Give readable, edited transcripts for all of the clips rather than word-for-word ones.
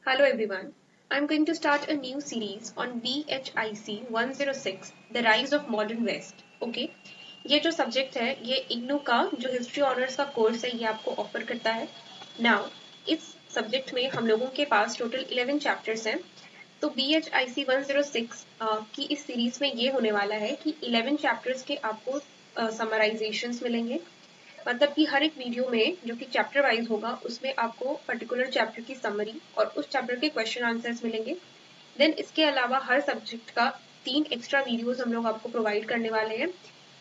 Hello everyone. I'm going to start a new series on BHIC 106 The Rise of Modern West. Okay? ये जो subject है ये इग्नू का जो हिस्ट्री ऑनर्स का कोर्स है ये आपको ऑफर करता है. नाउ इस सब्जेक्ट में हम लोगों के पास टोटल 11 चैप्टर्स हैं. तो BHIC 106 की इस सीरीज में ये होने वाला है कि 11 चैप्टर्स के आपको समराइजेशंस मिलेंगे. मतलब कि हर एक वीडियो में जो कि चैप्टर वाइज होगा उसमें आपको पर्टिकुलर चैप्टर की समरी और उस चैप्टर के क्वेश्चन आंसर्स मिलेंगे. देन इसके अलावा हर सब्जेक्ट का 3 एक्स्ट्रा वीडियोस हम लोग आपको प्रोवाइड करने वाले हैं,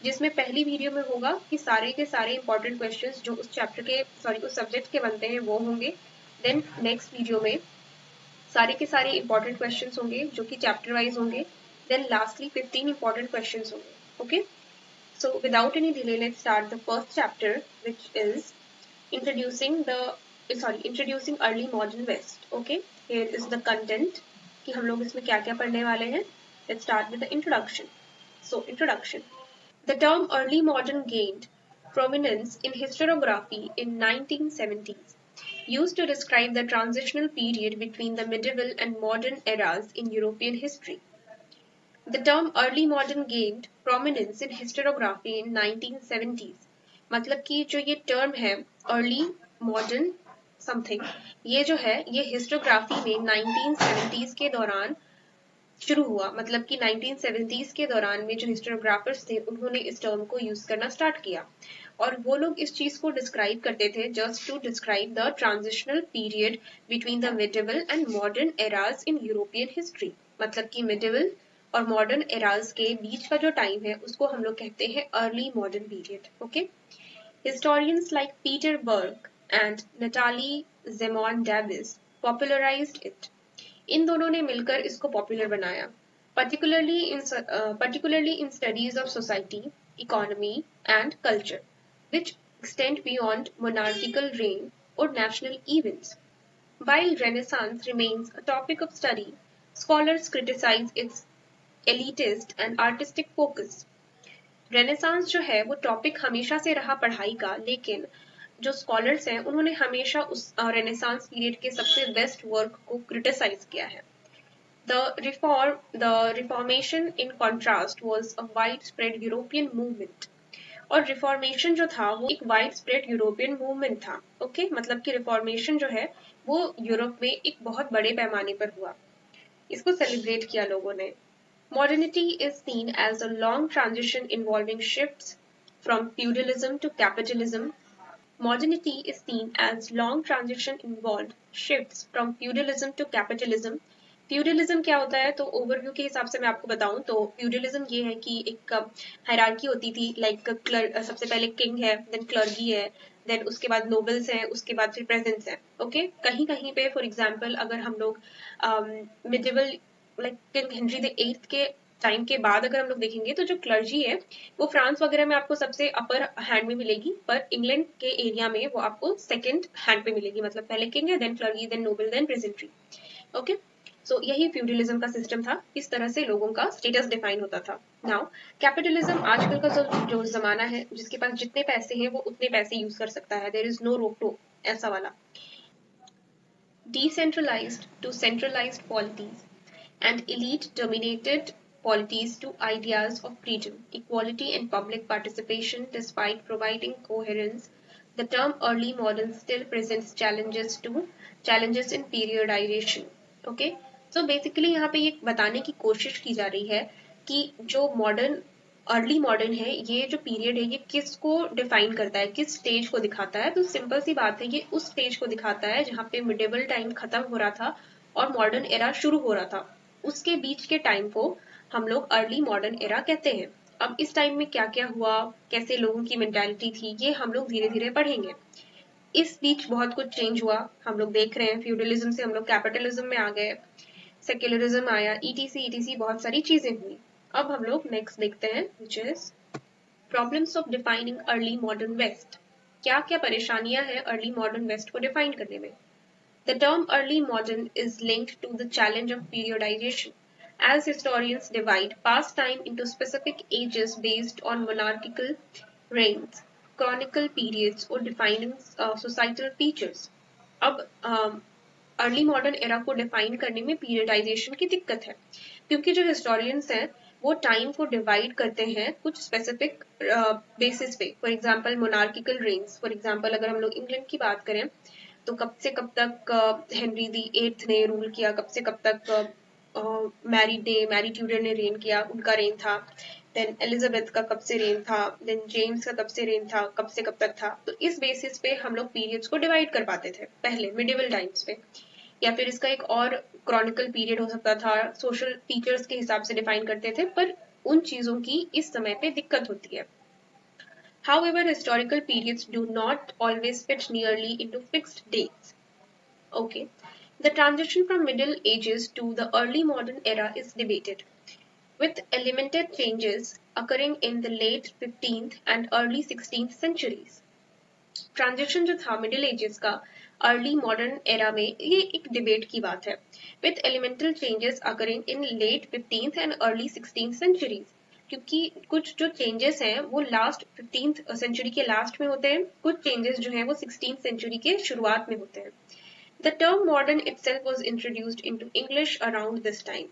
जिसमें पहली वीडियो में होगा कि सारे के सारे इंपॉर्टेंट क्वेश्चंस जो उस चैप्टर के उस सब्जेक्ट के बनते हैं वो होंगे. देन नेक्स्ट वीडियो में सारे के सारे इंपॉर्टेंट क्वेश्चंस होंगे जो कि चैप्टर वाइज होंगे. देन लास्टली 15 इंपॉर्टेंट क्वेश्चंस होंगे. Okay. So without any delay, let's start the first chapter, which is introducing early modern West. Okay, here is the content कि हम लोग इसमें क्या क्या पढ़ने वाले हैं. Let's start with the introduction. So introduction. The term early modern gained prominence in historiography in 1970s, used to describe the transitional period between the medieval and modern eras in European history. The term early modern gained prominence in historiography in 1970s. मतलब कि जो ये term है early modern something, ये जो है ये historiography में 1970s के दौरान शुरू हुआ. मतलब कि 1970s के दौरान में जो हिस्टोग्राफर्स थे उन्होंने इस टर्म को यूज करना स्टार्ट किया और वो लोग इस चीज को डिस्क्राइब करते थे just to describe the transitional period between the medieval and modern eras in European history. मतलब कि मिडिवल और मॉडर्न एराज के बीच का जो टाइम है उसको हम लोग कहते हैं early modern period. Okay. Historians like Peter Burke and Natalie Zemon Davis popularized it. इन दोनों ने मिलकर इसको पॉपुलर बनाया. Particularly in studies of society, economy and culture, which extend beyond monarchical reign or national events. While Renaissance remains a topic of study, scholars criticize its elitist and artistic focus. Renaissance जो है वो topic हमेशा से रहा पढ़ाई का, लेकिन जो स्कॉलर्स हैं उन्होंने हमेशा उस रेनेसांस पीरियड के सबसे बेस्ट वर्क को क्रिटिसाइज किया है. The Reformation in contrast was a widespread European movement. और रिफॉर्मेशन जो था वो एक वाइड स्प्रेड यूरोपियन मूवमेंट था. ओके. मतलब कि रिफॉर्मेशन जो है वो यूरोप में एक बहुत बड़े पैमाने पर हुआ. इसको सेलिब्रेट किया लोगों ने. Modernity is seen as a long transition involving shifts from feudalism to capitalism. Modernity is seen as long transition involved shifts from feudalism to capitalism. Feudalism क्या होता है, तो ओवरव्यू के हिसाब से मैं आपको बताऊं तो फ्यूडलिज्म ये है कि एक हायरार्की होती थी. लाइक सबसे पहले किंग है, देन क्लर्गी है, देन उसके बाद नोबल्स हैं, उसके बाद फिर प्रेजेंट्स हैं. ओके. कहीं कहीं पे फॉर एग्जांपल अगर हम लोग medieval like king Henry the eighth के टाइम के बाद अगर हम लोग देखेंगे तो जो क्लर्जी है वो फ्रांस वगैरह में आपको सबसे अपर हैंड में मिलेगी, पर इंग्लैंड के एरिया में वो आपको सेकंड हैंड पे मिलेगी. मतलब पहले किंग है, then clergy, then noble, then peasantry. Okay. So यही फ्यूडलिज्म का सिस्टम था. इस तरह से लोगों का स्टेटस डिफाइन होता था. नाउ कैपिटलिज्म आजकल का जो जमाना है, जिसके पास जितने पैसे हैं वो उतने पैसे यूज कर सकता है. देयर इज नो रोक टोक, ऐसा वाला. Decentralized to centralized polities and elite dominated polities to ideas of freedom, equality and public participation despite providing coherence, the term early modern still presents challenges in periodization. Okay. So basically यहाँ पे ये बताने की कोशिश की जा रही है कि जो मॉडर्न अर्ली मॉडर्न है ये जो पीरियड है ये किसको डिफाइन करता है, किस स्टेज को दिखाता है. तो सिंपल सी बात है, ये उस स्टेज को दिखाता है जहाँ पे मिडिवल टाइम खत्म हो रहा था और मॉडर्न एरा शुरू हो रहा था. उसके बीच के टाइम को हम लोग अर्ली मॉडर्न एरा कहते हैं. अब इस टाइम में क्या क्या हुआ, कैसे लोगों की मेंटालिटी थी, ये हम लोग धीरे धीरे पढ़ेंगे. इस बीच बहुत कुछ चेंज हुआ. हम लोग देख रहे हैं फ्यूडलिज्म से हम लोग कैपिटलिज्म में आ गए, सेक्युलरिज्म आया, ईटीसी बहुत सारी चीजें हुई. अब हम लोग नेक्स्ट देखते हैं, which is problems of defining early modern West. क्या क्या परेशानियां हैं अर्ली मॉडर्न वेस्ट को डिफाइन करने में. The term early modern is linked to the challenge of periodization, as historians divide past time into specific ages based on monarchical reigns, chronicle periods, or defining societal features. अब early modern era को define करने में periodisation की दिक्कत है, क्योंकि जो historians हैं वो टाइम को डिवाइड करते हैं कुछ स्पेसिफिक बेसिस पे। For example monarchical range, for example अगर हम लोग इंग्लैंड की बात करें तो कब से कब तक हेनरी दी एट्थ ने रूल किया, कब से कब तक मैरी ट्यूडर ने रेन किया, उनका रेन था। देन एलिजाबेथ का कब से रेन था, देन जेम्स का कब से रेन था, कब से कब तक था। तो इस बेसिस पे हम लोग पीरियड्स को डिवाइड कर पाते थे पहले मिडिवल टाइम्स पे, या फिर इसका एक और क्रॉनिकल पीरियड हो सकता था, सोशल फीचर्स के हिसाब से डिफाइन करते थे। पर उन चीजों की इस समय पे दिक्कत होती है। However, historical periods do not always fit nearly into fixed dates. Okay. The transition from Middle Ages to the early modern era is debated, with elemental changes occurring in the late 15th and early 16th centuries. Transition जो था middle ages का early modern era में, ये एक debate की बात है। With elemental changes occurring in late 15th and early 16th centuries, क्योंकि कुछ जो चेंजेस हैं वो लास्ट 15th सेंचुरी के लास्ट में होते हैं, कुछ चेंजेस जो हैं वो 16th सेंचुरी के शुरुआत में होते हैं। The term modern itself was introduced into English around this time.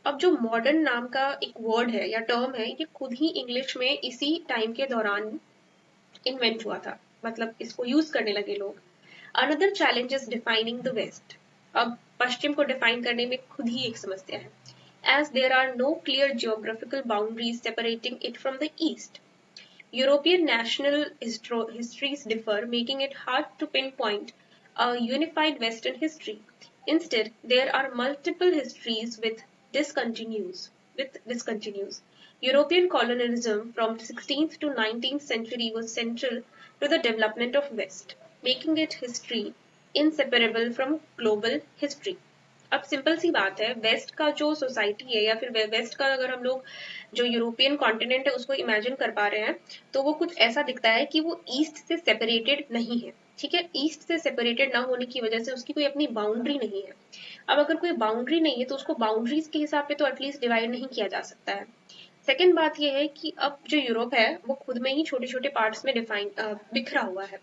अब जो मॉडर्न नाम का एक वर्ड है या टर्म है, ये खुद ही इंग्लिश में इसी टाइम के दौरान इन्वेंट हुआ था, मतलब इसको यूज करने लगे लोग। Another challenge is defining the west. अब पश्चिम को डिफाइन करने में खुद ही एक समस्या है, as there are no clear geographical boundaries separating it from the east. European national histories differ, making it hard to pinpoint a unified Western history. Instead, there are multiple histories with discontinues. European colonialism from 16th to 19th century was central to the development of West, making its history inseparable from global history. अब simple सी बात है, waste का जो society है या फिर waste का अगर हम लोग जो यूरोपियन कॉन्टिनेंट है उसको इमेजिन कर पा रहे हैं, तो वो कुछ ऐसा दिखता है कि वो ईस्ट से सेपरेटेड नहीं है। ठीक है, ईस्ट से सेपरेटेड ना होने की वजह से उसकी कोई अपनी बाउंड्री नहीं है। अब अगर कोई बाउंड्री नहीं है तो उसको बाउंड्रीज के हिसाब पे तो एटलीस्ट डिवाइड नहीं किया जा सकता है। सेकेंड बात यह है कि अब जो यूरोप है वो खुद में ही छोटे छोटे पार्ट्स में बिखरा हुआ है।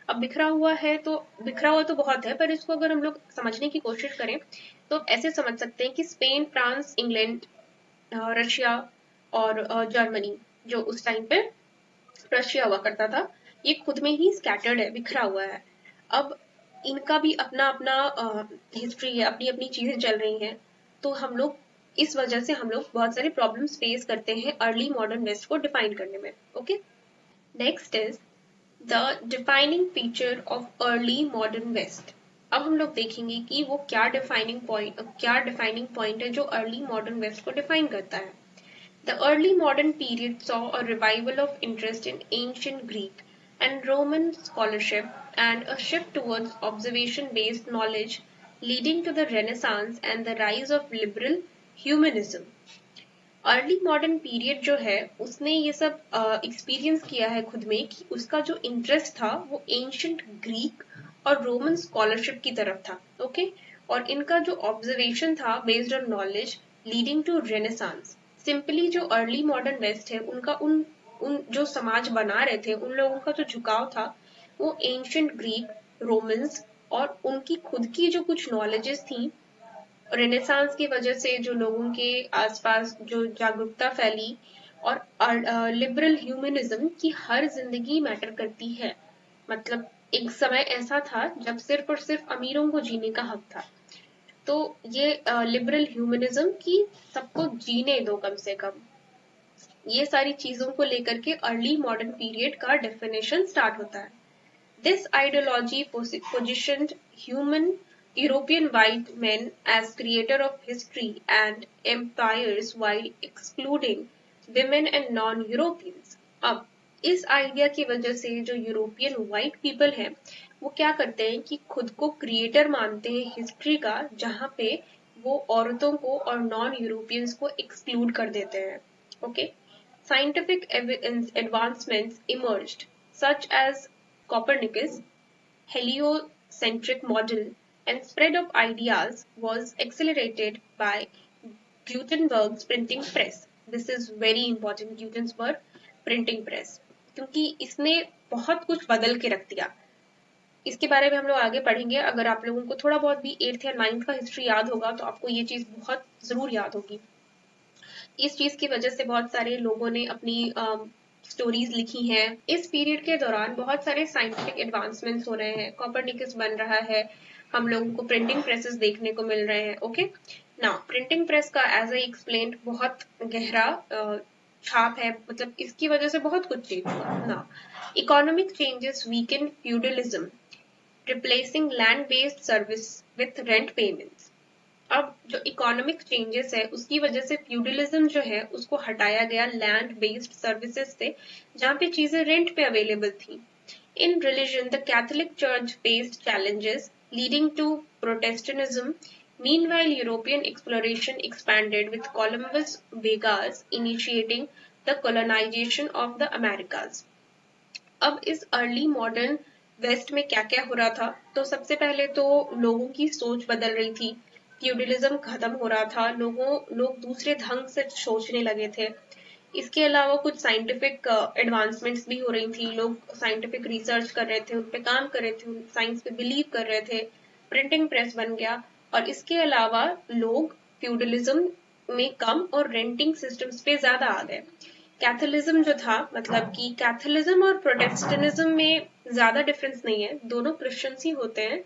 अब बिखरा हुआ तो बहुत है, पर इसको अगर हम लोग समझने की कोशिश करें तो ऐसे समझ सकते हैं कि स्पेन, फ्रांस, इंग्लैंड, रशिया और जर्मनी, जो उस टाइम पे रशिया हुआ करता था, ये खुद में ही स्कैटर्ड है, बिखरा हुआ है। अब इनका भी अपना अपना हिस्ट्री है, अपनी अपनी चीजें चल रही हैं, तो हम लोग इस वजह से हम लोग बहुत सारे प्रॉब्लम्स फेस करते हैं अर्ली मॉडर्न वेस्ट को डिफाइन करने में। Okay, next is the defining feature of early modern west. अब हम लोग देखेंगे कि वो क्या डिफाइनिंग पॉइंट है जो अर्ली मॉडर्न वेस्ट को डिफाइन करता है। The early modern period saw a revival of interest in ancient Greek and Roman scholarship and a shift towards observation-based knowledge, leading to the Renaissance and the rise of liberal humanism. Early modern period जो है उसने ये सब experience किया है खुद में कि उसका जो इंटरेस्ट था वो एंशियंट ग्रीक और रोमन स्कॉलरशिप की तरफ था। ओके, और इनका जो ऑब्जर्वेशन था based on knowledge leading to Renaissance. Simply जो अर्ली मॉडर्न वेस्ट है उनका उन उन जो समाज बना रहे थे उन लोगों का जो झुकाव था वो एंशियंट ग्रीक, रोमन्स और उनकी खुद की जो कुछ नॉलेजेस थी, रेनेसांस की वजह से जो लोगों के आसपास जो जागरूकता फैली, और लिबरल ह्यूमनिज्म की हर जिंदगी मैटर करती है। मतलब एक समय ऐसा था जब सिर्फ और सिर्फ अमीरों को जीने का हक था, तो ये लिबरल ह्यूमनिज्म की सबको जीने दो कम से कम, ये सारी चीजों को लेकर के अर्ली मॉडर्न पीरियड का डेफिनेशन स्टार्ट होता है। This ideology positioned European white men as creator of history and empires while excluding women and non-Europeans. अब इस आइडिया की वजह से जो यूरोपियन व्हाइट पीपल हैं वो क्या करते हैं कि खुद को क्रिएटर मानते हैं हिस्ट्री का, जहाँ पे वो औरतों को और नॉन यूरोपियंस को एक्सक्लूड कर देते हैं। Okay, scientific advancements emerged such as Copernicus heliocentric model and spread of ideas was accelerated by Gutenberg's printing press. This is very important, Gutenberg printing press, क्योंकि इसने बहुत कुछ बदल के रख दिया। इसके बारे में हम लोग आगे पढ़ेंगे। अगर आप लोगों को थोड़ा बहुत भी 8th या 9th का हिस्ट्री याद होगा तो आपको ये चीज बहुत जरूर याद होगी। इस चीज की वजह से बहुत सारे लोगों ने अपनी स्टोरीज लिखी हैं। इस पीरियड के दौरान बहुत सारे साइंटिफिक एडवांसमेंट्स हो रहे हैं, कॉपरनिकस बन रहा है, हम लोगों को प्रिंटिंग प्रेसेस देखने को मिल रहे हैं। ओके, नाउ प्रिंटिंग प्रेस का एज आई एक्सप्लेन्ड बहुत गहरा छाप है, मतलब इसकी वजह से बहुत कुछ चेंज हुआ। Now economic changes weaken feudalism, replacing land based service with rent payments. अब जो इकोनॉमिक चेंजेस है उसकी वजह से फ्यूडलिज्म जो है उसको हटाया गया लैंड बेस्ड सर्विसेज से, जहां पे चीजें रेंट पे अवेलेबल थी। In religion the Catholic church faced challenges leading to Protestantism. Meanwhile, European exploration expanded with Columbus Vegas initiating the colonization of the Americas. अब इस अर्ली मॉडर्न वेस्ट में क्या क्या हो रहा था, तो सबसे पहले तो लोगों की सोच बदल रही थी, फ्यूडलिज्म खत्म हो रहा था, लोग दूसरे ढंग से सोचने लगे थे। इसके अलावा कुछ साइंटिफिक एडवांसमेंट्स भी हो रही थी, लोग साइंटिफिक रिसर्च कर रहे थे, उन पे काम कर रहे थे, साइंस पे बिलीव कर रहे थे, प्रिंटिंग प्रेस बन गया। और इसके अलावा लोग फ्यूडलिज्म में कम और रेंटिंग सिस्टम्स पे ज्यादा आ गए। कैथोलिज्म जो था, मतलब कि कैथोलिज्म और प्रोटेस्टेंटिज्म में ज्यादा डिफरेंस नहीं है, दोनों क्रिश्चियंस ही होते हैं,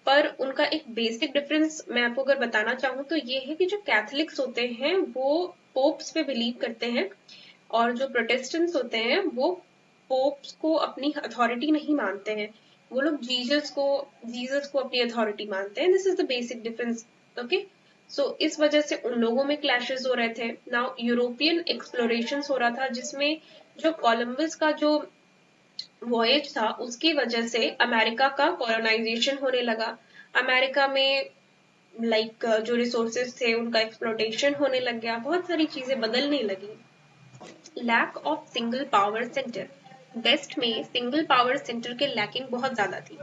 पर उनका एक बेसिक डिफरेंस मैं आपको अगर बताना चाहूँ तो ये है कि जो कैथोलिक्स होते हैं वो पोप्स पे बिलीव करते हैं, और जो प्रोटेस्टेंट्स होते हैं वो पोप्स को अपनी अथॉरिटी नहीं मानते हैं, वो लोग जीसस को अपनी अथॉरिटी मानते हैं। This is the basic difference. Okay, so इस वजह से उन लोगों में क्लैशेस हो रहे थे। नाउ यूरोपियन एक्सप्लोरेशन हो रहा था, जिसमें जो कोलंबस का जो वॉयज था उसकी वजह से अमेरिका का कॉलोनाइजेशन होने लगा। अमेरिका में जो रिसोर्सेज थे उनका एक्सप्लोटेशन होने लग गया, बहुत सारी चीजें बदलने लगी। Lack of single power centre, west में सिंगल पावर सेंटर के लैकिंग बहुत ज्यादा थी।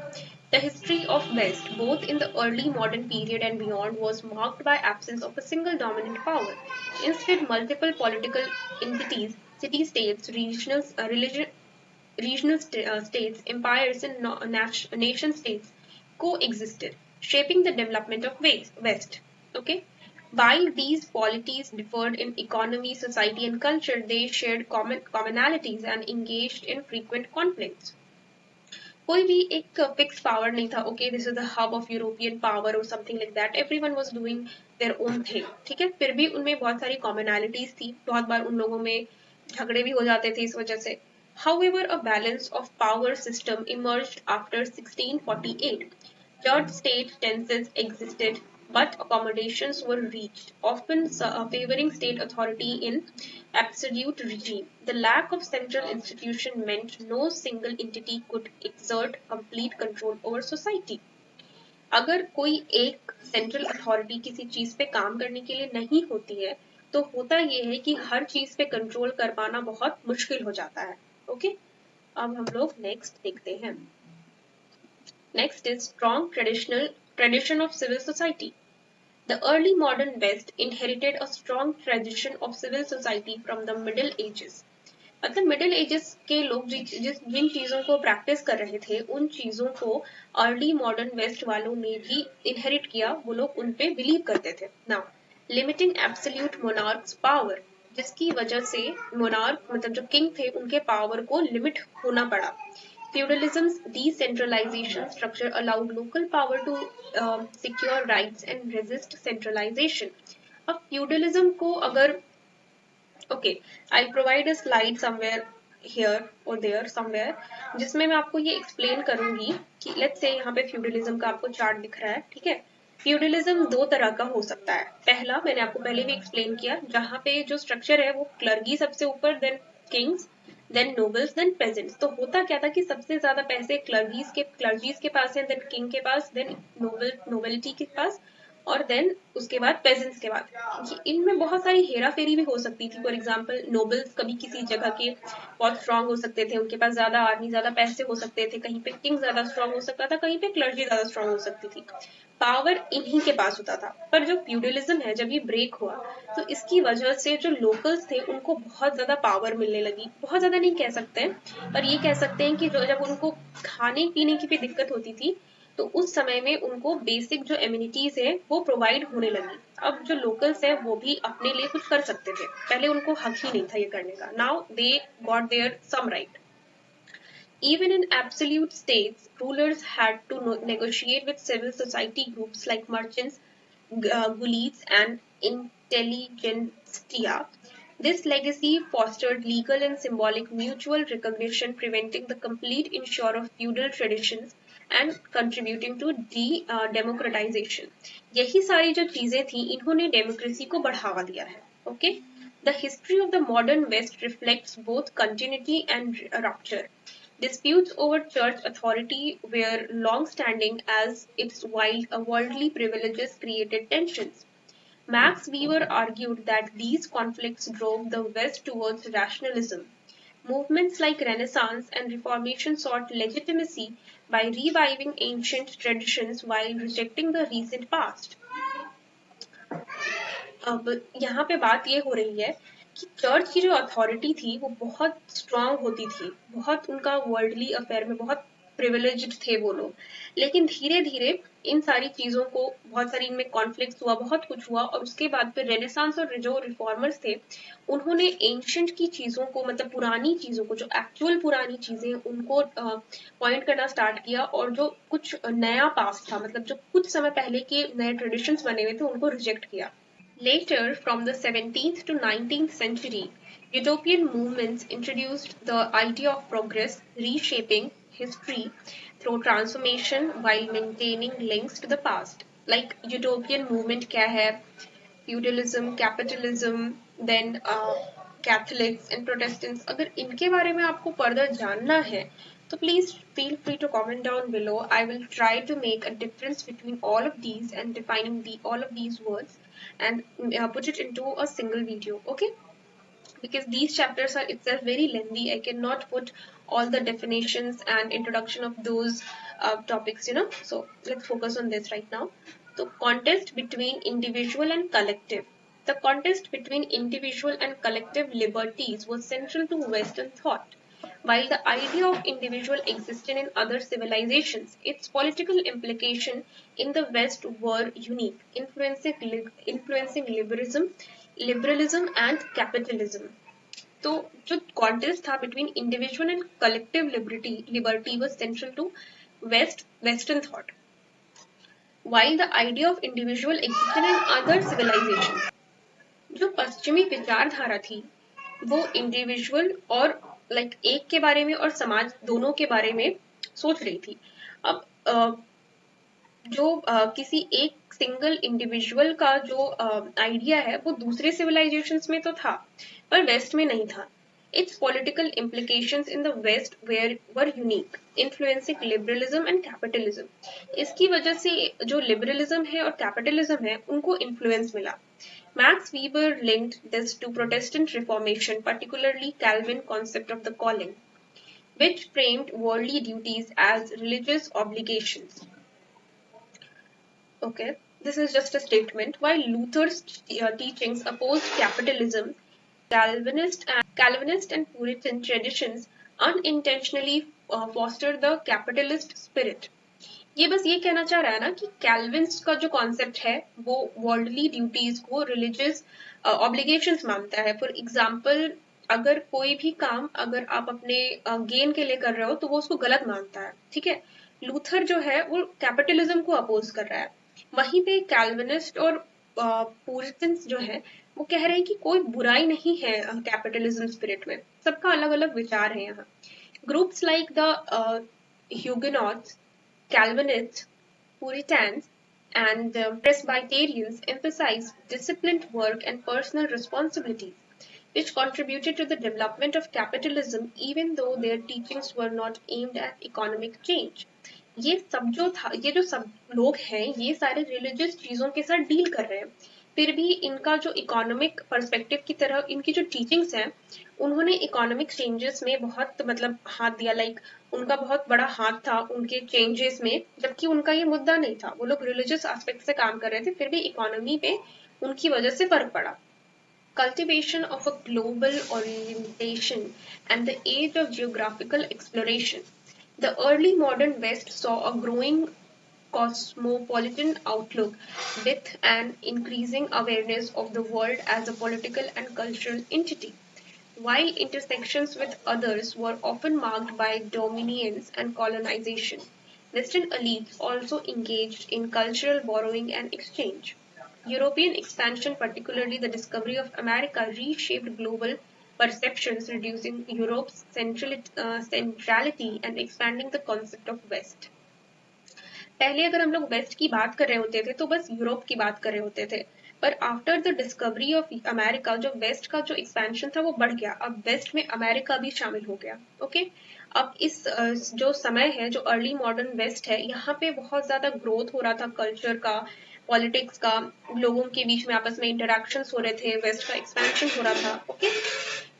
The history of West, both in the early modern period and beyond, was marked by absence of a single dominant power. Instead, multiple political entities, city-states, regional states, empires, and nation-states coexisted, shaping the development of West. Okay, while these polities differed in economy, society, and culture, they shared commonalities and engaged in frequent conflicts. कोई भी एक fix power नहीं था, okay this is the hub of European power और something like that, everyone was doing their own thing, ठीक है। फिर भी उनमें बहुत सारी कॉमनैलिटीज थी, बहुत बार उन लोगों में झगड़े भी हो जाते थे इस वजह से। However, a balance of power system emerged after 1648. Church-state tensions existed, but accommodations were reached, often favoring state authority in absolute regime. The lack of central institution meant no single entity could exert complete control over society. अगर कोई एक central authority किसी चीज पे काम करने के लिए नहीं होती है, तो होता ये है कि हर चीज पे कंट्रोल कर पाना बहुत मुश्किल हो जाता है। ओके, अब हम लोग नेक्स्ट देखते हैं। Next is strong tradition of civil society. The early modern West inherited a strong tradition of civil society from the Middle Ages. मतलब मिडिल एजेस के लोग जिन चीजों को प्रैक्टिस कर रहे थे उन चीजों को अर्ली मॉडर्न वेस्ट वालों ने भी इनहेरिट किया, वो लोग उन पे बिलीव करते थे। Now limiting absolute monarchs power, जिसकी वजह से मोनार्क मतलब जो किंग थे उनके पावर को लिमिट होना पड़ा। Feudalism's decentralization structure allowed local power to secure rights and resist centralization. अब feudalism को अगर okay, I'll provide a slide somewhere here or there somewhere, जिसमें मैं आपको ये explain करूंगी कि let's say यहाँ पे feudalism का आपको चार्ट दिख रहा है, ठीक है। feudalism दो तरह का हो सकता है। पहला मैंने आपको पहले भी explain किया, जहाँ पे जो structure है वो क्लर्गी सबसे ऊपर, then kings, then nobles, then peasants। तो होता क्या था कि सबसे ज्यादा पैसे क्लर्जीज के पास है, then king के पास, then nobility के पास, और देन उसके बाद पेजेंट्स के बाद। इनमें बहुत सारी हेरा फेरी भी हो सकती थी। फॉर एग्जाम्पल नोबल्स कभी किसी जगह के बहुत स्ट्रांग हो सकते थे, उनके पास ज्यादा आर्मी ज्यादा पैसे हो सकते थे, कहीं पे किंग ज्यादा स्ट्रांग हो सकता था, कहीं पे क्लर्जी ज्यादा स्ट्रांग हो सकती थी। पावर इन्हीं के पास होता था। पर जो फ्यूडलिज्म है जब ये ब्रेक हुआ तो इसकी वजह से जो लोकल्स थे उनको बहुत ज्यादा पावर मिलने लगी। बहुत ज्यादा नहीं कह सकते हैं, पर ये कह सकते हैं कि जो जब उनको खाने पीने की भी दिक्कत होती थी तो उस समय में उनको बेसिक जो एम्यूनिटीज है वो प्रोवाइड होने लगी। अब जो लोकल्स है वो भी अपने लिए कुछ कर सकते थे, पहले उनको हक ही नहीं था ये करने का। Now they got their some right. Even in absolute states, rulers had to negotiate with civil society groups like merchants, guilds, and intelligentsia. This legacy fostered legal and symbolic mutual recognition, preventing the complete ensure of feudal traditions and contributing to democratization. यही सारी जो चीजें थी इन्होंने democracy को बढ़ावा दिया है। Okay, the history of the modern West reflects both continuity and rupture. Disputes over church authority were long-standing as its worldly privileges created tensions. Max Weber argued that these conflicts drove the West towards rationalism. Movements like Renaissance and Reformation sought legitimacy by reviving ancient traditions while rejecting the recent past. अब यहाँ पे बात ये हो रही है कि church की जो अथॉरिटी थी वो बहुत स्ट्रांग होती थी, बहुत उनका वर्ल्डली अफेयर में बहुत प्रिविलेज्ड थे वो लोग। लेकिन धीरे धीरे इन सारी चीजों को बहुत सारी इनमें कॉन्फ्लिक्ट हुआ, बहुत कुछ हुआ, और उसके बाद फिर रेनेसांस और जो रिफॉर्मर्स थे उन्होंने एंशंट की चीजों को, मतलब पुरानी चीजों को, जो एक्चुअल पुरानी चीजें उनको पॉइंट करना स्टार्ट किया, और जो कुछ नया पास्ट था, मतलब जो कुछ समय पहले के नए ट्रेडिशंस बने हुए थे उनको रिजेक्ट किया। Later, from the 17th to 19th century, Utopian movements introduced the idea of progress, reshaping history through transformation while maintaining links to the past. Like utopian movement क्या है? Feudalism, capitalism, then Catholics and Protestants. अगर इनके बारे में आपको further जानना है तो please feel free to comment down below. I will try to make a difference between all of these and defining all of these words and put it into a single video. Okay, because these chapters are itself very lengthy, I cannot put all the definitions and introduction of those topics, so let's focus on this right now. The contest between individual and collective. The contest between individual and collective liberties was central to Western thought. While the idea of individual existed in other civilizations, its political implications in the West were unique, influencing liberalism and capitalism. तो जो contest था between individual and collective liberty was central to Western thought. While the idea of individual existed in other civilizations, जो पश्चिमी विचारधारा थी वो individual और एक के बारे में और समाज दोनों के बारे में सोच रही थी। अब जो किसी एक सिंगल इंडिविजुअल का जो आइडिया है वो दूसरे सिविलाइजेशंस में तो था पर वेस्ट में नहीं था। Its political implications in the West were unique, influencing liberalism and capitalism. इसकी वजह से जो लिबरलिज्म है और कैपिटलिज्म है उनको इन्फ्लुएंस मिला। Max Weber linked this to Protestant Reformation, particularly Calvin concept of the calling, which framed worldly duties as religious obligations. Okay, this is just a statement. While Luther's teachings opposed capitalism, Calvinist and Puritan traditions unintentionally fostered the capitalist spirit. ये बस ये कहना चाह रहा है ना कि कैल्विन्स का जो कॉन्सेप्ट है वो वर्ल्डली ड्यूटीज को रिलीजियस ऑब्लिगेशंस मानता है। फॉर एग्जाम्पल अगर कोई भी काम अगर आप अपने गेन के लिए कर रहे हो तो वो उसको गलत मानता है, ठीक है। लूथर जो है वो कैपिटलिज्म को अपोज कर रहा है, वहीं पे कैल्विनिस्ट और पुरिटन्स जो है वो कह रहे हैं कि कोई बुराई नहीं है कैपिटलिज्म स्पिरिट में, सबका अलग अलग विचार है यहाँ। Groups like the Huguenots, Calvinists, Puritans, and Presbyterians emphasized disciplined work and personal responsibilities, which contributed to the development of capitalism even though their teachings were not aimed at economic change. ये सब जो था, ये जो सब लोग हैं, ये सारे रिलीजियस चीजों के साथ डील कर रहे हैं, फिर भी इनका जो इकोनॉमिक पर्सपेक्टिव की तरह इनकी जो टीचिंग्स हैं, उन्होंने इकोनॉमिक चेंजेस में बहुत मतलब हाथ दिया, लाइक उनका बहुत बड़ा हाथ था उनके चेंजेस में, जबकि उनका ये मुद्दा नहीं था। वो लोग रिलीजियस एस्पेक्ट से काम कर रहे थे, फिर भी इकोनॉमी पे उनकी वजह से फर्क पड़ा। Cultivation of a global orientation and the age of geographical exploration. The early modern West saw a growing cosmopolitan outlook with an increasing awareness of the world as a political and cultural entity. While intersections with others were often marked by dominance and colonization, Western elites also engaged in cultural borrowing and exchange. European expansion, particularly the discovery of America, reshaped global perceptions, reducing Europe's centrality and expanding the concept of West. पहले अगर हम लोग waste की बात कर रहे होते थे तो बस यूरोप की बात कर रहे होते थे, पर after the discovery of America जो वेस्ट का जो एक्सपेंशन था वो बढ़ गया, अब वेस्ट में अमेरिका भी शामिल हो गया। ओके, अब इस जो समय है, जो अर्ली मॉडर्न वेस्ट है, यहाँ पे बहुत ज्यादा ग्रोथ हो रहा था कल्चर का, पॉलिटिक्स का, लोगों के बीच में आपस में इंटरेक्शंस हो रहे थे, वेस्ट का एक्सपेंशन हो रहा था। Okay,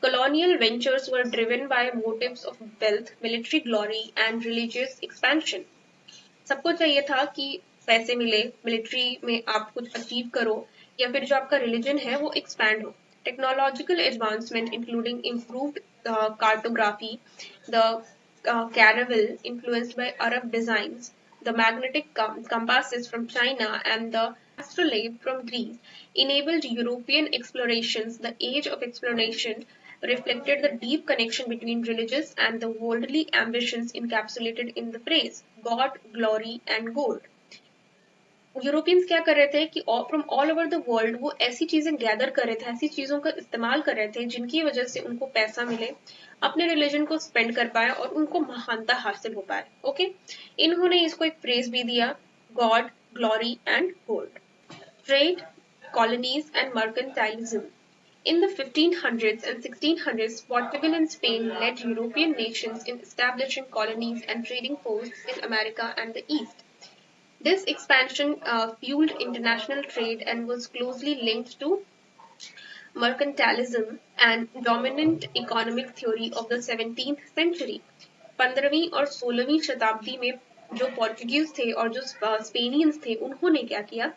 colonial ventures were driven by motives of wealth, military glory, and religious expansion. सबको चाहिए था कि पैसे मिले, मिलिट्री में आप कुछ अचीव करो, या फिर जो आपका रिलीजन है वो एक्सपैंड हो। Technological advancement including improved cartography, the caravel influenced by Arab designs, the magnetic compasses from China, and the astrolabe from Greece enabled European explorations. The age of exploration reflected the deep connection between religious and the worldly ambitions encapsulated in the phrase God, glory and gold. Europeans क्या कर रहे थे कि from all over the world वो ऐसी चीजें gather कर रहे थे, ऐसी चीजों का इस्तेमाल कर रहे थे जिनकी वजह से उनको पैसा मिले, अपने रिलीजन को स्पेंड कर पाए और उनको महानता हासिल हो पाए। ओके, इन्होंने इसको एक फ्रेज भी दिया, God, glory and gold. Trade, colonies and mercantilism. In the 1500s and 1600s, Portugal and Spain led European nations in establishing colonies and trading posts in America and the East. This expansion fueled international trade and was closely linked to mercantilism and dominant economic theory of the 17th century. 15वीं और 16वीं शताब्दी में जो Portuguese थे और जो स्पेनियंस थे, उन्होंने क्या किया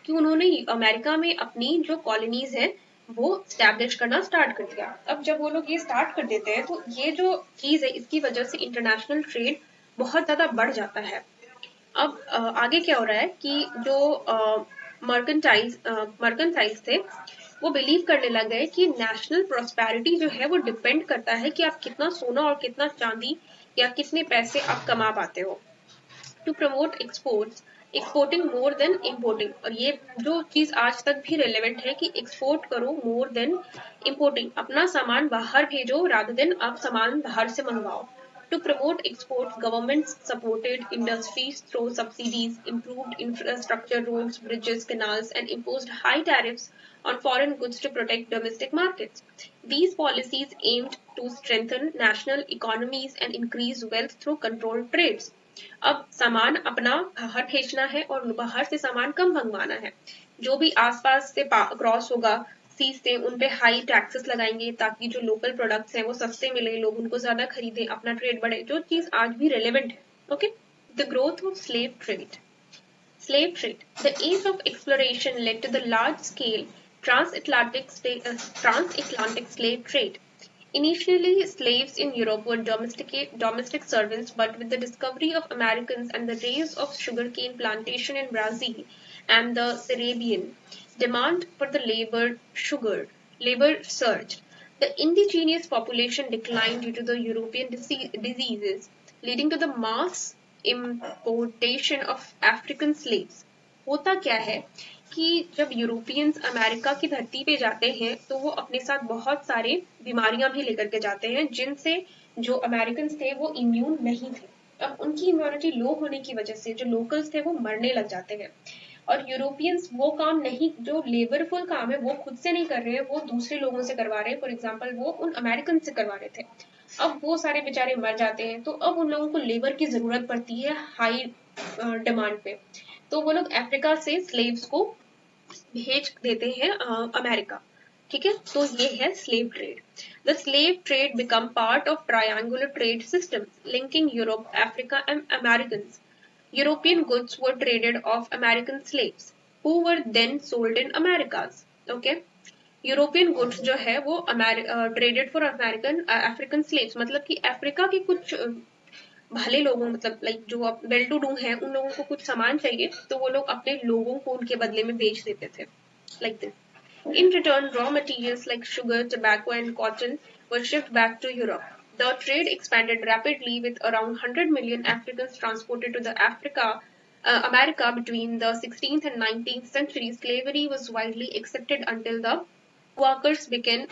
कि उन्होंने अमेरिका में अपनी जो कॉलोनीज हैं वो स्टैब्लिश करना स्टार्ट कर दिया। अब जब वो लोग ये स्टार्ट कर देते हैं तो ये जो चीज है, इसकी वजह से इंटरनेशनल ट्रेड बहुत ज्यादा बढ़ जाता है। अब आगे क्या हो रहा है कि जो मर्केंटाइल्स थे वो बिलीव करने लग गए कि नेशनल प्रोस्पेरिटी जो है वो डिपेंड करता है कि आप कितना सोना और कितना चांदी या कितने पैसे आप कमा पाते हो। To promote exports, exporting more than importing, और ये जो चीज आज तक भी रेलेवेंट है कि एक्सपोर्ट करो मोर देन इम्पोर्टिंग, अपना सामान बाहर भेजो रादर देन आप सामान बाहर से मंगवाओ। To promote exports, governments supported industries through subsidies, improved infrastructure, roads, bridges, canals, and imposed high tariffs on foreign goods to protect domestic markets. These policies aimed to strengthen national economies and increase wealth through controlled trades. अब सामान अपना बाहर भेजना है और बाहर से सामान कम मंगवाना है, जो भी आसपास से क्रॉस होगा सी से उन पे हाई टैक्सेस लगाएंगे ताकि जो लोकल प्रोडक्ट्स हैं वो सस्ते मिले, लोग उनको ज्यादा खरीदें, अपना ट्रेड बढ़े, जो चीज आज भी रेलेवेंट है। Okay, the growth of slave trade. Slave trade. The age of exploration led to the large-scale transatlantic slave trade. Initially, slaves in Europe were domestic servants, but with the discovery of Americans and the rise of sugarcane plantation in Brazil and the Caribbean, demand for the labor surged. The indigenous population declined due to the European diseases, leading to the mass importation of African slaves. होता क्या है कि जब Europeans America की धरती पे जाते हैं तो वो अपने साथ बहुत सारे बीमारियां भी लेकर के जाते हैं जिनसे जो अमेरिकन थे वो इम्यून नहीं थे। अब उनकी इम्यूनिटी लो होने की वजह से जो लोकल्स थे वो मरने लग जाते हैं, और यूरोपियंस वो काम नहीं, जो लेबरफुल काम है वो खुद से नहीं कर रहे हैं, वो दूसरे लोगों से करवा रहे हैं। फॉर एग्जाम्पल वो उन अमेरिकन से करवा रहे थे। अब वो सारे बेचारे मर जाते हैं, तो अब उन लोगों को लेबर की जरूरत पड़ती है हाई डिमांड पे, तो वो लोग अफ्रीका से स्लेव्स को भेज देते हैं अमेरिका। ठीक है, तो ये है slave trade. The slave trade become part of triangular trade system linking Europe, Africa and American. European goods were traded of American slaves who were then sold in Americas. Okay, European goods जो है वो traded for American African slaves, मतलब कि Africa के कुछ भले लोगों, मतलब लाइक जो वेल टू डू हैं, उन लोगों को कुछ सामान चाहिए तो वो लोग अपने लोगों को उनके बदले में बेच देते थे, like this. In return, raw materials like sugar, tobacco, and cotton were shipped back to Europe. The trade expanded rapidly, with around 100 million Africans transported to the America between the 16th and 19th centuries. Slavery was widely accepted until the workers began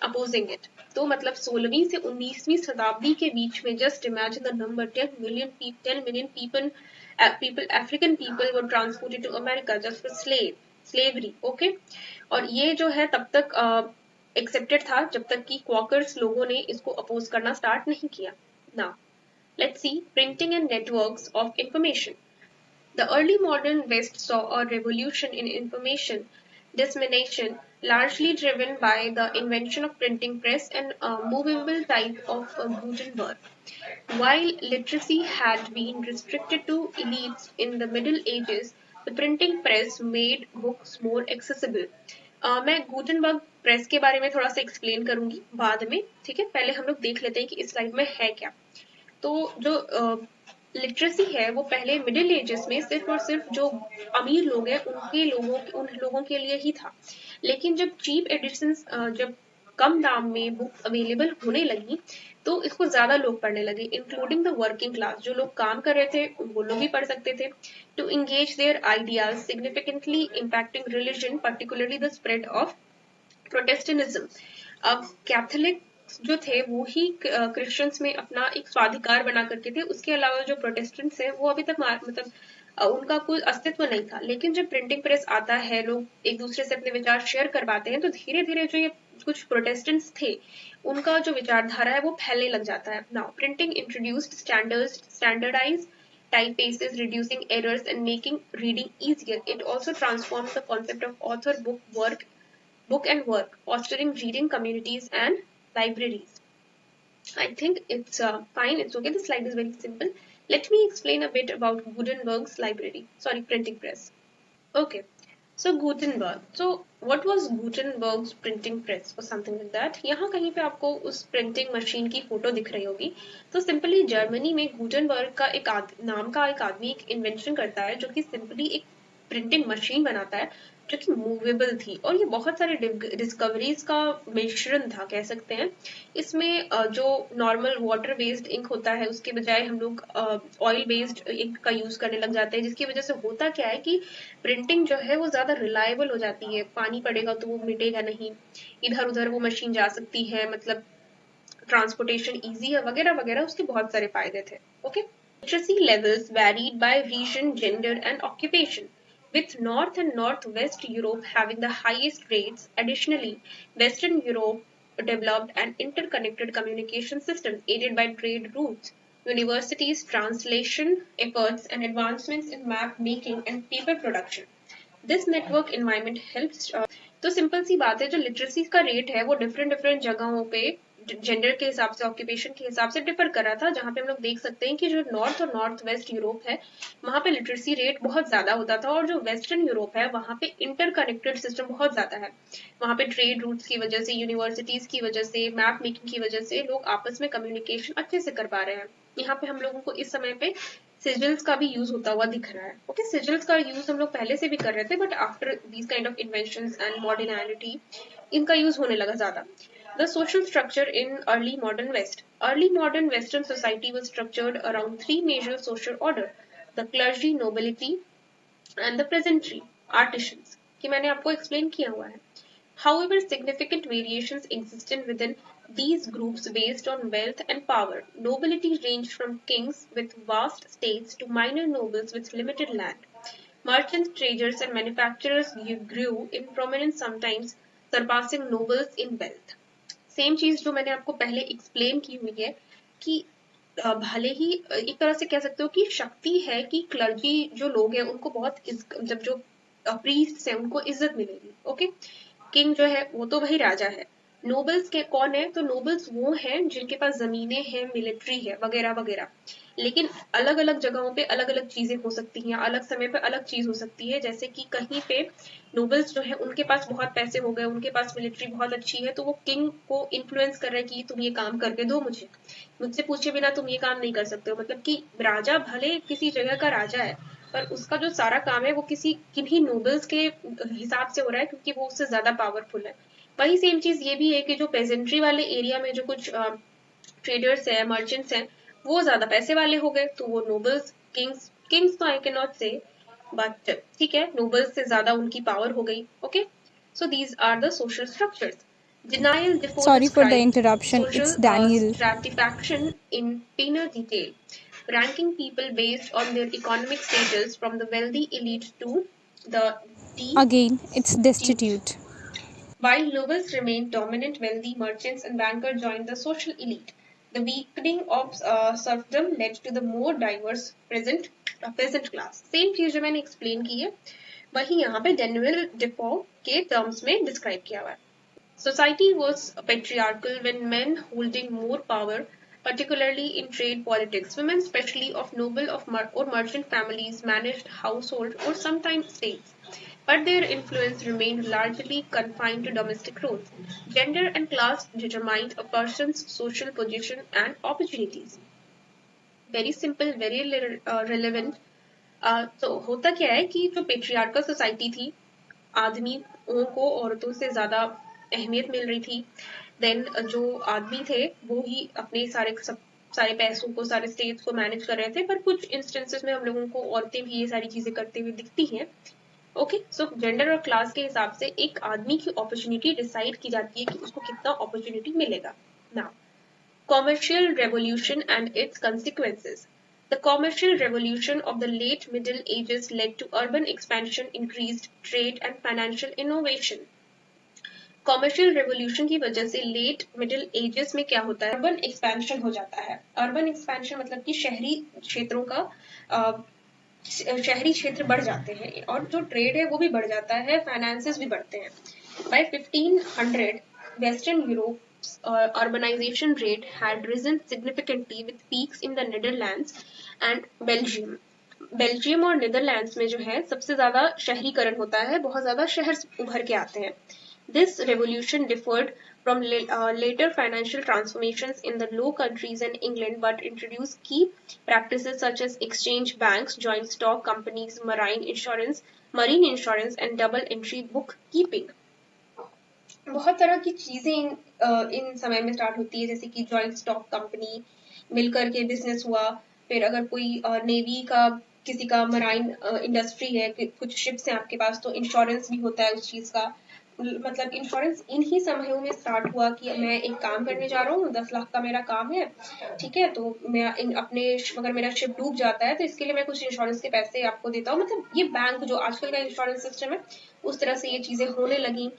opposing it. तो मतलब 16वीं से 19वीं शताब्दी के बीच में, just imagine the number, 10 million people, African people were transported to America just for slavery. Okay, और ये जो है तब तक एक्सेप्टेड था जब तक कि क्वाकर्स लोगों ने इसको अपोज करना स्टार्ट नहीं किया। Now let's see printing and networks of information. The early modern West saw a revolution in information dissemination, largely driven by the invention of printing press and a movable type of Gutenberg. While literacy had been restricted to elites in the Middle Ages, the printing press made books more accessible. मैं Gutenberg press के बारे में थोड़ा सा explain करूंगी बाद में, ठीक है। पहले हम लोग देख लेते हैं कि इस स्लाइड में है क्या। तो जो लिटरेसी है वो पहले मिडिल एजेस में सिर्फ और सिर्फ जो अमीर लोग हैं उन लोगों के लिए ही था, लेकिन जब चीप एडिशंस, जब कम दाम में बुक अवेलेबल होने लगी तो इसको ज्यादा लोग पढ़ने लगे, इंक्लूडिंग द वर्किंग क्लास। जो लोग काम कर रहे थे वो लोग भी पढ़ सकते थे। To engage their ideas significantly impacting religion, particularly the spread of Protestantism. अब कैथोलिक जो थे वो ही क्रिश्चियंस में अपना एक स्वाधिकार बना करके थे, उसके अलावा जो प्रोटेस्टेंट्स है वो अभी तक मतलब उनका कोई अस्तित्व नहीं था। लेकिन जब प्रिंटिंग प्रेस आता है, लोग एक दूसरे से अपने विचार शेयर करवाते हैं, तो धीरे धीरे जो ये कुछ प्रोटेस्टेंट्स थे उनका जो विचारधारा है वो फैलने लग जाता है। Now printing introduced standardise typefaces, reducing errors and making reading easier. It also transforms the concept of author book and work, fostering reading communities and libraries. I think it's fine, it's okay. The slide is very simple. Let me explain a bit about Gutenberg's printing press. Okay, so Gutenberg. So what was Gutenberg's printing press or something like that? यहाँ कहीं पे आपको उस printing machine की photo दिख रही होगी। तो सिंपली जर्मनी में गुटेनबर्ग का नाम का एक आदमी एक इन्वेंशन करता है जो कि सिंपली एक प्रिंटिंग मशीन बनाता है जो कि मूवेबल थी, और ये बहुत सारे डिस्कवरीज का मिश्रण था कह सकते हैं। इसमें जो नॉर्मल वाटर बेस्ड इंक होता है उसके बजाय हम लोग ऑयल बेस्ड इंक का यूज करने लग जाते हैं, जिसकी वजह से होता क्या है कि प्रिंटिंग जो है वो ज्यादा रिलायबल हो जाती है। पानी पड़ेगा तो वो मिटेगा नहीं, इधर उधर वो मशीन जा सकती है, मतलब ट्रांसपोर्टेशन इजी है वगैरह वगैरह, उसके बहुत सारे फायदे थे। Okay, literacy levels varied by region, gender and occupation, with North and Northwest Europe having the highest rates. Additionally, Western Europe developed an interconnected communication system aided by trade routes, universities, translation efforts, and advancements in map making and paper production. This network environment helps तो simple सी बात है, जो literacy का rate है वो different different जगहों पे gender के हिसाब से, ऑक्यूपेशन के हिसाब से डिफर कर रहा था। जहाँ पे हम लोग देख सकते हैं कि जो नॉर्थ और नॉर्थ वेस्ट यूरोप है वहाँ पे लिटरेसी रेट बहुत ज्यादा होता था, और जो वेस्टर्न यूरोप है वहाँ पे इंटरकनेक्टेड सिस्टम बहुत ज्यादा है। वहाँ पे ट्रेड रूट्स की वजह से, यूनिवर्सिटीज की वजह से, मैप मेकिंग की वजह से लोग आपस में कम्युनिकेशन अच्छे से कर पा रहे हैं। यहाँ पे हम लोगों को इस समय पे सिजल्स का भी यूज होता हुआ दिख रहा है। ओके, सिजल्स का यूज हम लोग पहले से भी कर रहे थे, but after these kind of inventions and modernity इनका यूज होने लगा ज्यादा। The social structure in early modern West. Early modern Western society was structured around three major social order: the clergy, nobility, and the peasantry, artisans, कि मैंने आपको explain किया हुआ है। However, significant variations existed within these groups based on wealth and power. Nobility ranged from kings with vast estates to minor nobles with limited land. Merchants, traders, and manufacturers grew in prominence, sometimes surpassing nobles in wealth. Same चीज जो मैंने आपको पहले explain की हुई है कि भले ही एक तरह से कह सकते हो कि शक्ति है कि क्लर्जी जो लोग हैं उनको बहुत जब जो प्रीस्ट है उनको इज्जत मिलेगी। ओके, किंग जो है वो तो वही राजा है। नोबल्स के कौन है? तो नोबल्स वो हैं जिनके पास जमीनें हैं, मिलिट्री है, वगैरह वगैरह। लेकिन अलग अलग जगहों पे अलग अलग चीजें हो सकती हैं, अलग समय पे अलग चीज हो सकती है। जैसे कि कहीं पे नोबल्स जो है उनके पास बहुत पैसे हो गए, उनके पास मिलिट्री बहुत अच्छी है, तो वो किंग को इन्फ्लुएंस कर रहे हैं कि तुम ये काम करके दो मुझे, मुझसे पूछे बिना तुम ये काम नहीं कर सकते हो। मतलब कि राजा भले किसी जगह का राजा है, पर उसका जो सारा काम है वो किसी किन्हीं नोबल्स के हिसाब से हो रहा है, क्योंकि वो उससे ज्यादा पावरफुल है। वही सेम चीज ये भी है कि जो पेजेंट्री वाले एरिया में जो कुछ ट्रेडर्स है, मर्चेंट्स हैं, वो ज्यादा पैसे वाले हो गए, तो वो नोबल्स, किंग्स तो I can not say, but ठीक है, नोबल्स से ज्यादा उनकी पावर हो गई। Okay, so these are the social structures. Denial before the Sorry for the strike, interruption. social It's Daniel. stratification in penal detail, ranking people based on their economic status from the wealthy elite to the Again, it's destitute. destitute. While nobles remained dominant, wealthy merchants and bankers joined the social elite. The weakening of serfdom led to the more diverse peasant class. Same चीज जो मैंने explain की है वही यहाँ पे Daniel Defoe के terms में describe किया हुआ है। Society was patriarchal when men holding more power, particularly in trade politics. Women, especially of noble or merchant families, managed household or sometimes states, but their influence remained largely confined to domestic roles. Gender and class determined a person's social position and opportunities. Very simple, very relevant. तो होता क्या है कि जो patriarchal society थी, आदमियों को औरतों से ज्यादा अहमियत मिल रही थी। देन जो आदमी थे वो ही अपने सारे पैसों को, सारे स्टेट्स को मैनेज कर रहे थे, पर कुछ इंस्टेंसेस में हम लोगों को औरतें भी ये सारी चीजें करते हुए दिखती हैं। ओके, सो जेंडर और क्लास के हिसाब से एक आदमी की अपॉर्चुनिटी डिसाइड की जाती है कि उसको कितना अपॉर्चुनिटी मिलेगा। Now, commercial revolution and its consequences. The commercial revolution of the late Middle Ages led to urban expansion, increased trade and financial innovation. Commercial revolution की वजह से लेट मिडिल एजेस में क्या होता है, अर्बन एक्सपेंशन हो जाता है। अर्बन एक्सपेंशन मतलब कि शहरी क्षेत्रों का शहरी क्षेत्र बढ़ जाते हैं और जो ट्रेड है वो भी बढ़ जाता है, फाइनेंसेस भी बढ़ते हैं। By 1500 western Europe urbanization rate had risen significantly with peaks in the Netherlands and Belgium. Belgium और नीदरलैंड्स में जो है सबसे ज्यादा शहरीकरण होता है, बहुत ज्यादा शहर उभर के आते हैं। This revolution differed from later financial transformations in the Low Countries and England, but introduced key practices such as exchange banks, joint stock companies, marine insurance, and double entry bookkeeping. बहुत तरह की चीजें इन समय में स्टार्ट होती है, जैसे कि जॉइंट स्टॉक कंपनी, मिलकर के बिजनेस हुआ। फिर अगर कोई नेवी का, किसी का मराइन इंडस्ट्री है, कुछ शिप्स हैं आपके पास, तो इंश्योरेंस भी होता है उस चीज का। मतलब इंश्योरेंस इन ही समयों में स्टार्ट हुआ कि मैं एक काम करने जा रहा हूँ, 10 लाख का मेरा काम है, ठीक है, तो मैं अगर मेरा शिप डूब जाता है तो इसके लिए मैं कुछ इंश्योरेंस के पैसे आपको देता हूँ। मतलब ये बैंक जो आजकल का इंश्योरेंस सिस्टम है उस तरह से ये चीजें होने लगी।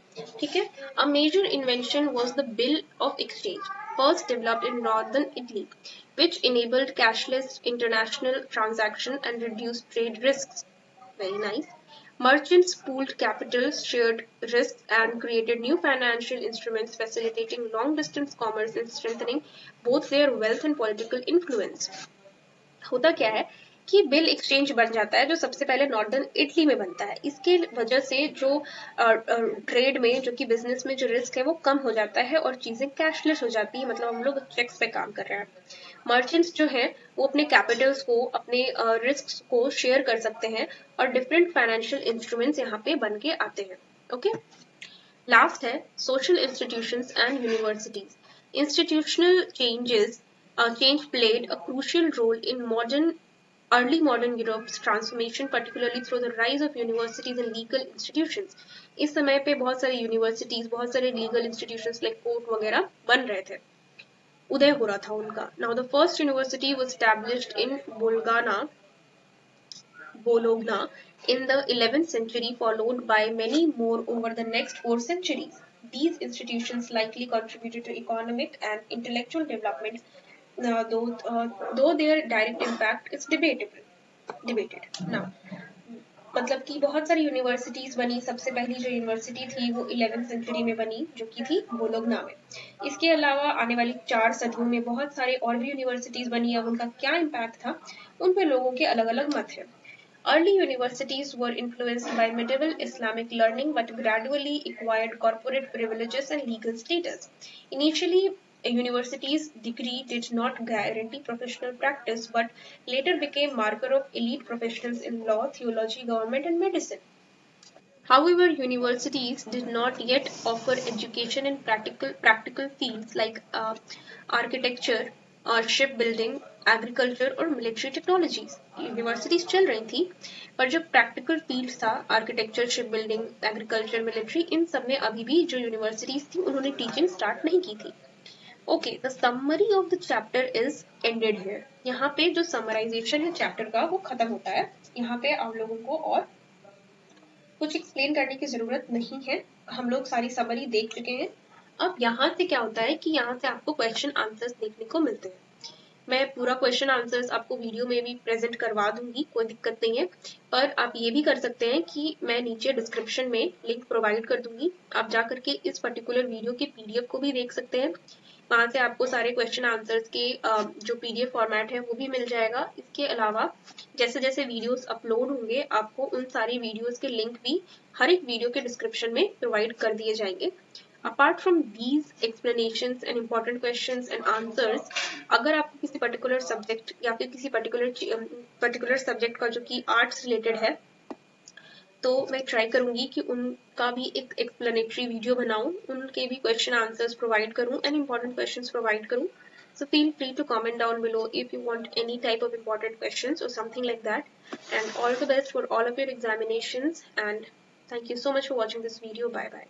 ठीक है, a major invention was the bill of exchange, first developed in northern Italy, which enabled cashless international transaction and reduced trade risks. Very nice. Merchants pooled capital, shared risks, and created new financial instruments facilitating long distance commerce and strengthening both their wealth and political influence. होता क्या है कि bill exchange बन जाता है जो सबसे पहले नॉर्दर्न इटली में बनता है। इसके वजह से जो ट्रेड में, जो कि बिजनेस में जो रिस्क है वो कम हो जाता है और चीजें कैशलेस हो जाती है, मतलब हम लोग चेक्स पे काम कर रहे हैं। मर्चेंट्स जो है वो अपने कैपिटल्स को, अपने रिस्क को शेयर कर सकते हैं और डिफरेंट फाइनेंशियल इंस्ट्रूमेंट्स यहाँ पे बन के आते हैं। ओके, लास्ट है social institutions and universities. Institutional change played a crucial role in early modern Europe's transformation, particularly through the rise of universities and legal institutions. इस समय पे बहुत सारे यूनिवर्सिटीज, बहुत सारे लीगल इंस्टीट्यूशंस लाइक कोर्ट वगैरह बन रहे थे, उदय हो रहा था उनका। Now the first university was established in Bologna in the 11th century, followed by many more over the next 4 centuries. These institutions likely contributed to economic and intellectual development, though their direct impact is debated. Now, मतलब कि बहुत सारी universities बनी। सबसे पहली जो university थी वो 11th सेंचुरी में बनी, जो कि थी बोलोग्ना में। इसके अलावा आने वाली 4 सदियों में बहुत सारे और भी यूनिवर्सिटीज बनी। अब उनका क्या इम्पैक्ट था, उन पे लोगों के अलग अलग मत हैं। Early universities were influenced by medieval Islamic learning but gradually acquired corporate privileges and legal status. Initially, a university's degree did not guarantee professional practice but later became marker of elite professionals in law, theology, government, and medicine. However, universities did not yet offer education in practical fields like architecture or shipbuilding, agriculture और military technologies. Universities चल रही थी, पर जो practical field था, architecture, ship building, agriculture, military, इन सब में अभी भी जो यूनिवर्सिटीज थी उन्होंने टीचिंग स्टार्ट नहीं की थी। Okay, the summary of the chapter is ended here. यहाँ पे जो समराइजेशन है चैप्टर का वो खत्म होता है। यहाँ पे आप लोगों को और कुछ एक्सप्लेन करने की जरूरत नहीं है, हम लोग सारी समरी देख चुके हैं। अब यहाँ से क्या होता है कि यहाँ से आपको क्वेश्चन आंसर्स देखने को मिलते हैं। मैं पूरा क्वेश्चन आंसर्स आपको वीडियो में भी प्रेजेंट करवा दूंगी, कोई दिक्कत नहीं है। पर आप ये भी कर सकते हैं कि मैं नीचे डिस्क्रिप्शन में लिंक प्रोवाइड कर दूंगी, आप जा करके इस पर्टिकुलर वीडियो की पीडीएफ को भी देख सकते हैं। वहां से आपको सारे क्वेश्चन आंसर्स के जो पीडीएफ फॉर्मेट है वो भी मिल जाएगा। इसके अलावा जैसे जैसे वीडियोस अपलोड होंगे आपको उन सारी वीडियोस के लिंक भी हर एक वीडियो के डिस्क्रिप्शन में प्रोवाइड कर दिए जाएंगे। Apart from these explanations and important questions and answers, अगर आपको किसी पर्टिकुलर सब्जेक्ट या फिर किसी पर्टिकुलर सब्जेक्ट का जो कि आर्ट्स रिलेटेड है, तो मैं ट्राई करूंगी कि उनका भी एक एक्सप्लेनेटरी वीडियो बनाऊं, उनके भी क्वेश्चन आंसर्स प्रोवाइड करूं एंड इम्पोर्टेंट क्वेश्चंस प्रोवाइड करूं. So feel free to comment down below if you want any type of important questions or something like that. And all the best for all of your examinations, and thank you so much for watching this video. Bye bye.